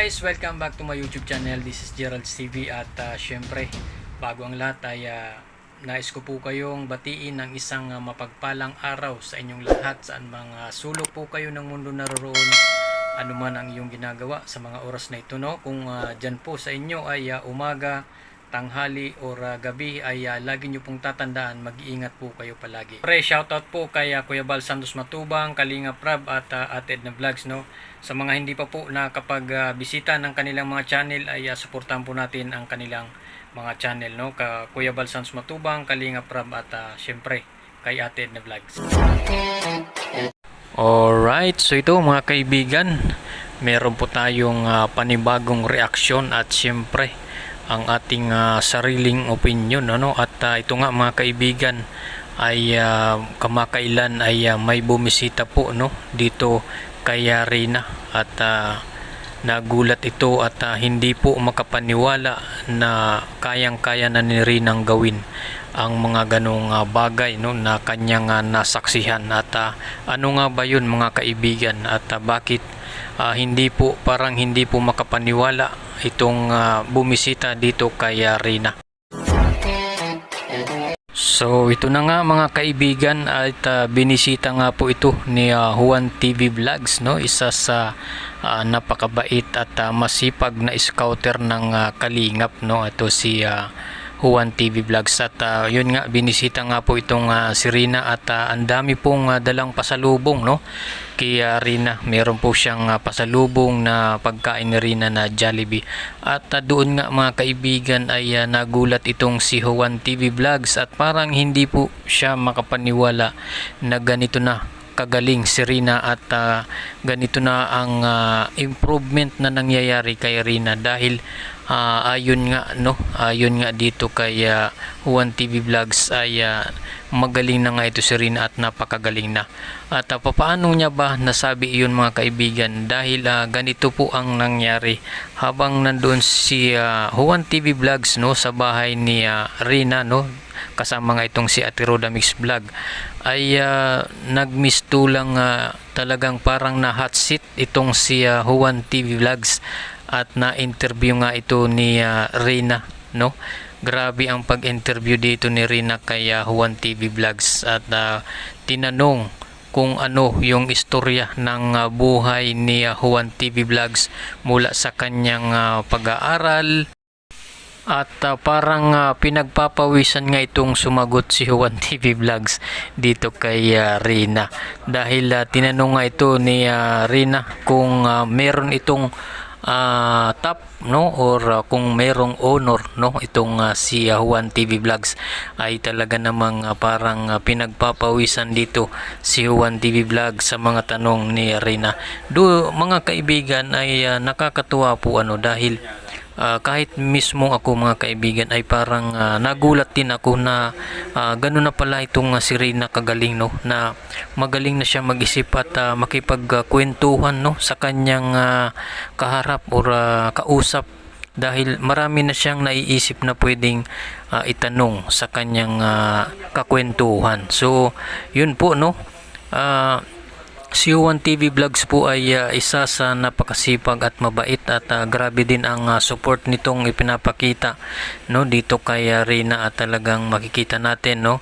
guys, welcome back to my YouTube channel. This is Gerald's TV at syempre, bago ang lahat ay nais ko po kayong batiin ng isang mapagpalang araw sa inyong lahat, saan mga sulok po kayo ng mundo naroon, anuman ang iyong ginagawa sa mga oras na ito, no? Kung dyan po sa inyo ay umaga, tanghali or gabi ay lagi nyo pong tatandaan, mag-iingat po kayo palagi. Pre, shoutout po kay Kuya Bal Santos Matubang, Kalinga Prab at Ate Edna Vlogs, no? Sa mga hindi pa po nakapag-bisita ng kanilang mga channel ay suportahan po natin ang kanilang mga channel, no? Kuya Bal Santos Matubang, Kalinga Prab at syempre kay Ate Edna Vlogs. Alright, so ito mga kaibigan, meron po tayong panibagong reaksyon at syempre ang ating sariling opinion, ano? At ito nga mga kaibigan ay kamakailan ay may bumisita po, no, dito kay Reyna at nagulat ito at hindi po makapaniwala na kayang-kaya na ni Reynang gawin ang mga ganong bagay, no, na kanyang nasaksihan. At ano nga ba yun mga kaibigan, at bakit hindi po makapaniwala itong bumisita dito kay Reyna. So ito na nga mga kaibigan, at binisita nga po ito ni Juan TV Vlogs, no, isa sa napakabait at masipag na scouter ng Kalingap, no, ito si Juan TV Vlogs. At yun nga, binisita nga po itong si Reyna at ang dami pong dalang pasalubong, no, kay Reyna. Meron po siyang pasalubong na pagkain ni Reyna na Jollibee. At doon nga mga kaibigan ay nagulat itong si Juan TV Vlogs at parang hindi po siya makapaniwala na ganito na kagaling si Reyna at ganito na ang improvement na nangyayari kay Reyna, dahil ayon nga dito kay Juan TV Vlogs ay magaling na nga ito si Reyna at napakagaling na. At paano niya ba nasabi iyon mga kaibigan? Dahil ganito po ang nangyari habang nandoon si Juan TV Vlogs, no, sa bahay ni Reyna, no, kasama nga itong si Ate Roda Mix Vlog, ay nagmistulang talagang parang na hot seat itong si Juan TV Vlogs at na-interview nga ito ni Reyna, no. Grabe ang pag-interview dito ni Reyna kay Juan TV Vlogs at tinanong kung ano yung istorya ng buhay ni Juan TV Vlogs mula sa kanyang pag-aaral. At parang pinagpapawisan nga itong sumagot si Juan TV Vlogs dito kay Reyna, dahil tinanong nga ito ni Reyna kung meron itong top, no, or kung merong honor, no, itong si Juan TV Vlogs. Ay talaga namang parang pinagpapawisan dito si Juan TV Vlogs sa mga tanong ni Reyna. Mga kaibigan ay nakakatuwa po, ano, dahil kahit mismo ako mga kaibigan ay parang nagulat din ako na gano'n na pala itong si Reyna kagaling, no, na magaling na siya mag-isip at makipagkwentuhan, no, sa kanyang kaharap or kausap, dahil marami na siyang naiisip na pwedeng itanong sa kanyang kakwentuhan. So yun po, no, si Juan TV Vlogs po ay isa sa napakasipag at mabait at grabe din ang support nitong ipinapakita, no, dito kay Reyna. At talagang makikita natin, no,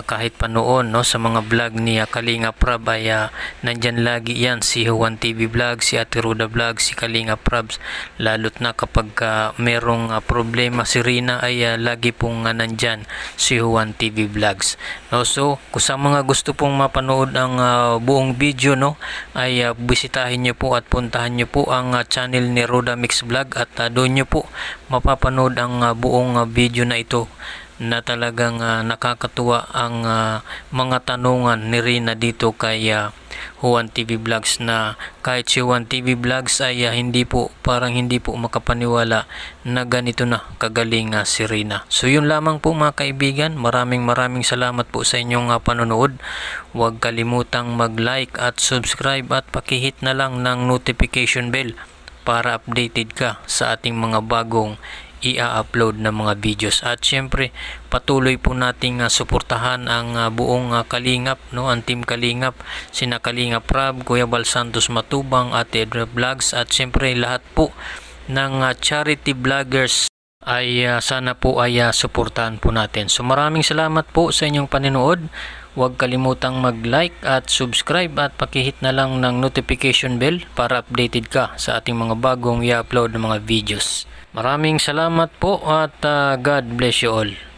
kahit pa noon, no, sa mga vlog ni Kalinga Prab ay nandyan lagi yan si Juan TV Vlogs, si Ate Roda Vlogs, si Kalinga Prabs, lalot na kapag merong problema si Reyna ay lagi pong nandyan si Juan TV Vlogs, no. So kung sa mga gusto pong mapanood ang buong video, no, ay bisitahin nyo po at puntahan nyo po ang channel ni Roda Mix Vlog at doon nyo po mapapanood ang buong video na ito, na talagang nakakatuwa ang mga tanungan ni Reyna dito kay Juan TV Vlogs, na kahit si Juan TV Vlogs ay hindi po makapaniwala na ganito na kagaling si Reyna. So yun lamang po mga kaibigan, maraming salamat po sa inyong panonood. Huwag kalimutang mag-like at subscribe at pakihit na lang ng notification bell para updated ka sa ating mga bagong i-upload ng mga videos. At syempre patuloy po nating suportahan ang buong Kalingap, no, ang team Kalingap, sina Kalingap Rab, Kuya Bal Santos Matubang, Ate Edra Vlogs, at syempre lahat po ng charity vloggers ay sana po ay suportahan po natin. So maraming salamat po sa inyong panonood. Huwag kalimutang mag-like at subscribe at pakihit na lang ng notification bell para updated ka sa ating mga bagong i-upload ng mga videos. Maraming salamat po at God bless you all.